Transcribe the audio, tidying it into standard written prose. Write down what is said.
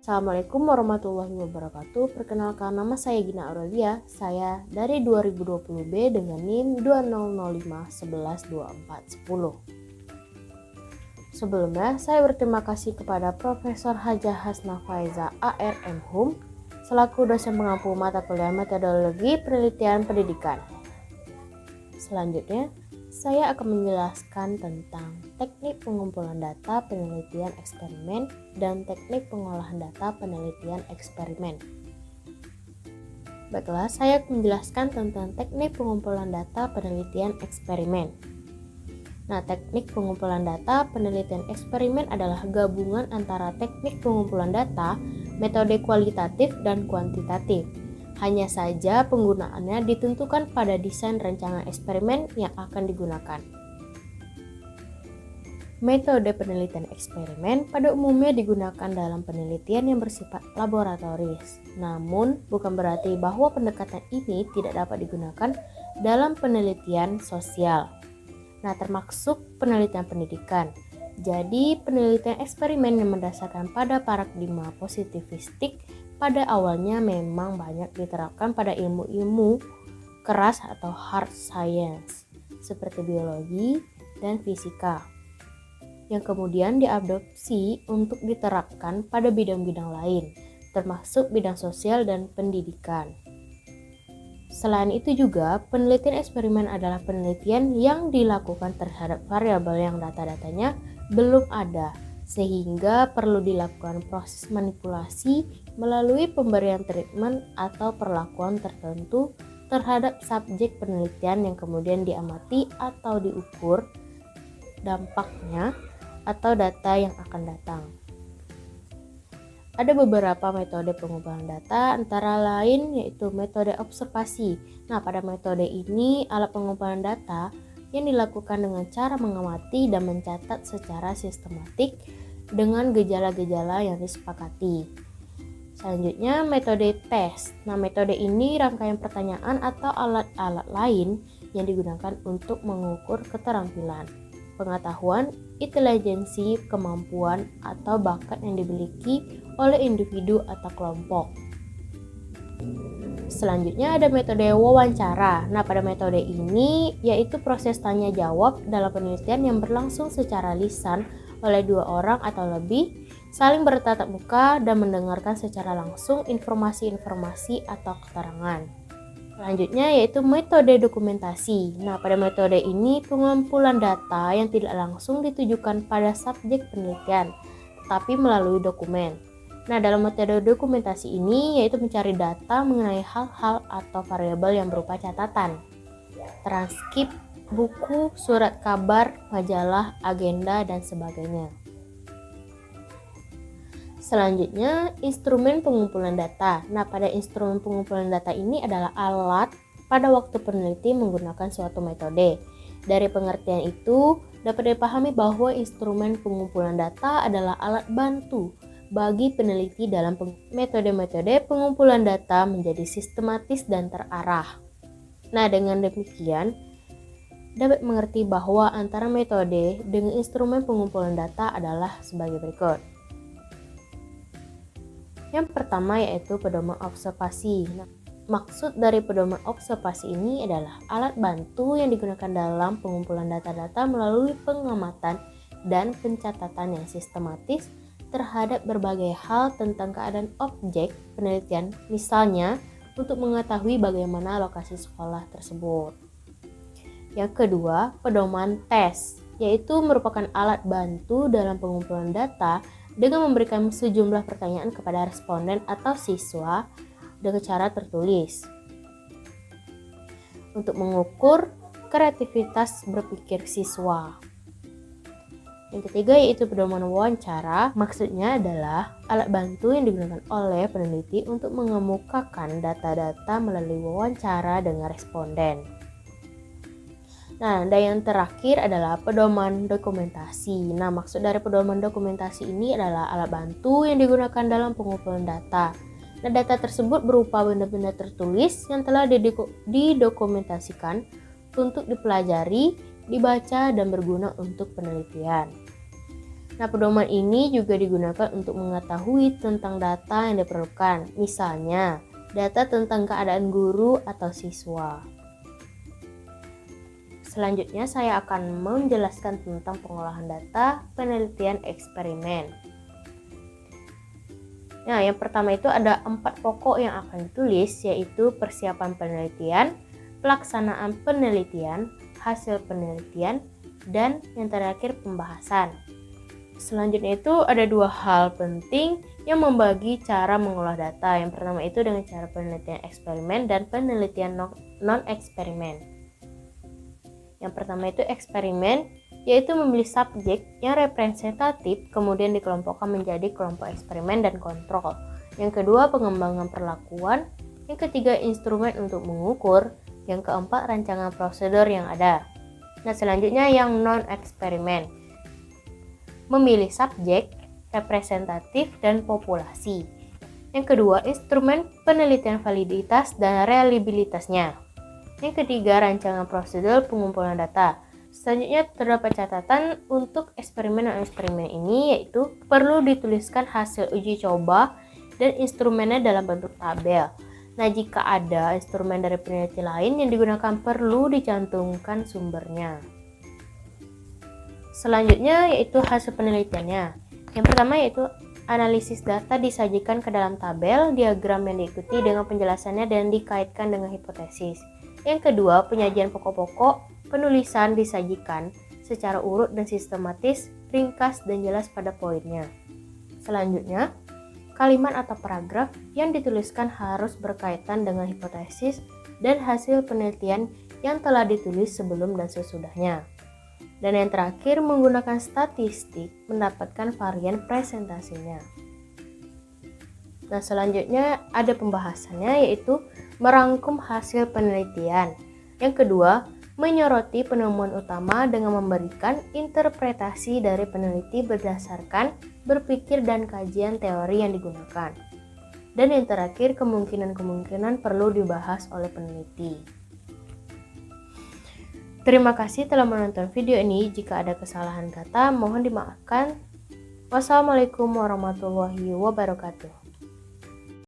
Assalamualaikum warahmatullahi wabarakatuh. Perkenalkan, nama saya Gina Aurelia. Saya dari 2020B dengan NIM 2005112410. Sebelumnya, saya berterima kasih kepada Profesor Hajah Hasnah Faiza ARMHum selaku dosen pengampu mata kuliah metodologi penelitian pendidikan. Selanjutnya, saya akan menjelaskan tentang teknik pengumpulan data penelitian eksperimen dan teknik pengolahan data penelitian eksperimen. Baiklah, saya akan menjelaskan tentang teknik pengumpulan data penelitian eksperimen. Nah, teknik pengumpulan data penelitian eksperimen adalah gabungan antara teknik pengumpulan data, metode kualitatif dan kuantitatif. Hanya saja penggunaannya ditentukan pada desain rancangan eksperimen yang akan digunakan. Metode penelitian eksperimen pada umumnya digunakan dalam penelitian yang bersifat laboratoris. Namun, bukan berarti bahwa pendekatan ini tidak dapat digunakan dalam penelitian sosial. Nah, termasuk penelitian pendidikan. Jadi, penelitian eksperimen yang mendasarkan pada paradigma positivistik pada awalnya memang banyak diterapkan pada ilmu-ilmu keras atau hard science seperti biologi dan fisika, yang kemudian diadopsi untuk diterapkan pada bidang-bidang lain, termasuk bidang sosial dan pendidikan. Selain itu juga, penelitian eksperimen adalah penelitian yang dilakukan terhadap variabel yang data-datanya belum ada, sehingga perlu dilakukan proses manipulasi melalui pemberian treatment atau perlakuan tertentu terhadap subjek penelitian yang kemudian diamati atau diukur dampaknya atau data yang akan datang. Ada beberapa metode pengumpulan data, antara lain yaitu metode observasi. Nah, pada metode ini alat pengumpulan data yang dilakukan dengan cara mengamati dan mencatat secara sistematik dengan gejala-gejala yang disepakati. Selanjutnya, metode tes. Nah, metode ini rangkaian pertanyaan atau alat-alat lain yang digunakan untuk mengukur keterampilan, pengetahuan, intelijensi, kemampuan, atau bakat yang dimiliki oleh individu atau kelompok. Selanjutnya ada metode wawancara. Nah, pada metode ini yaitu proses tanya jawab dalam penelitian yang berlangsung secara lisan oleh dua orang atau lebih, saling bertatap muka dan mendengarkan secara langsung informasi-informasi atau keterangan. Selanjutnya yaitu metode dokumentasi. Nah, pada metode ini pengumpulan data yang tidak langsung ditujukan pada subjek penelitian, tetapi melalui dokumen. Nah, dalam metode dokumentasi ini yaitu mencari data mengenai hal-hal atau variabel yang berupa catatan, transkrip, buku, surat kabar, majalah, agenda, dan sebagainya. Selanjutnya, instrumen pengumpulan data. Nah, pada instrumen pengumpulan data ini adalah alat pada waktu peneliti menggunakan suatu metode. Dari pengertian itu, dapat dipahami bahwa instrumen pengumpulan data adalah alat bantu bagi peneliti dalam metode-metode pengumpulan data menjadi sistematis dan terarah. Nah, dengan demikian, dapat mengerti bahwa antara metode dengan instrumen pengumpulan data adalah sebagai berikut. Yang pertama yaitu pedoman observasi. Nah, maksud dari pedoman observasi ini adalah alat bantu yang digunakan dalam pengumpulan data-data melalui pengamatan dan pencatatan yang sistematis terhadap berbagai hal tentang keadaan objek penelitian, misalnya untuk mengetahui bagaimana lokasi sekolah tersebut. Yang kedua, pedoman tes, yaitu merupakan alat bantu dalam pengumpulan data dengan memberikan sejumlah pertanyaan kepada responden atau siswa dengan cara tertulis untuk mengukur kreativitas berpikir siswa. Yang ketiga yaitu pedoman wawancara, maksudnya adalah alat bantu yang digunakan oleh peneliti untuk mengemukakan data-data melalui wawancara dengan responden. Nah, dan yang terakhir adalah pedoman dokumentasi. Nah, maksud dari pedoman dokumentasi ini adalah alat bantu yang digunakan dalam pengumpulan data. Nah, data tersebut berupa benda-benda tertulis yang telah didokumentasikan untuk dipelajari, dibaca, dan berguna untuk penelitian. Nah, pedoman ini juga digunakan untuk mengetahui tentang data yang diperlukan, misalnya data tentang keadaan guru atau siswa. Selanjutnya saya akan menjelaskan tentang pengolahan data penelitian eksperimen. Nah, yang pertama itu ada 4 pokok yang akan ditulis, yaitu persiapan penelitian, pelaksanaan penelitian, hasil penelitian, dan yang terakhir pembahasan. Selanjutnya itu ada 2 hal penting yang membagi cara mengolah data. Yang pertama itu dengan cara penelitian eksperimen dan penelitian non-eksperimen. Yang pertama itu eksperimen, yaitu memilih subjek yang representatif kemudian dikelompokkan menjadi kelompok eksperimen dan kontrol. Yang kedua pengembangan perlakuan. Yang ketiga instrumen untuk mengukur. Yang keempat rancangan prosedur yang ada. Nah, selanjutnya yang non-eksperimen, memilih subjek, representatif, dan populasi. Yang kedua, instrumen penelitian validitas dan reliabilitasnya. Yang ketiga, rancangan prosedur pengumpulan data. Selanjutnya terdapat catatan untuk eksperimen dan eksperimen ini, yaitu perlu dituliskan hasil uji coba dan instrumennya dalam bentuk tabel. Nah, jika ada instrumen dari peneliti lain yang digunakan perlu dicantumkan sumbernya. Selanjutnya yaitu hasil penelitiannya. Yang pertama yaitu analisis data disajikan ke dalam tabel, diagram yang diikuti dengan penjelasannya dan dikaitkan dengan hipotesis. Yang kedua, penyajian pokok-pokok, penulisan disajikan secara urut dan sistematis, ringkas dan jelas pada poinnya. Selanjutnya, kalimat atau paragraf yang dituliskan harus berkaitan dengan hipotesis dan hasil penelitian yang telah ditulis sebelum dan sesudahnya. Dan yang terakhir, menggunakan statistik mendapatkan varian presentasinya. Nah, selanjutnya ada pembahasannya, yaitu merangkum hasil penelitian. Yang kedua, menyoroti penemuan utama dengan memberikan interpretasi dari peneliti berdasarkan berpikir dan kajian teori yang digunakan. Dan yang terakhir, kemungkinan-kemungkinan perlu dibahas oleh peneliti. Terima kasih telah menonton video ini. Jika ada kesalahan kata, mohon dimaafkan. Wassalamualaikum warahmatullahi wabarakatuh.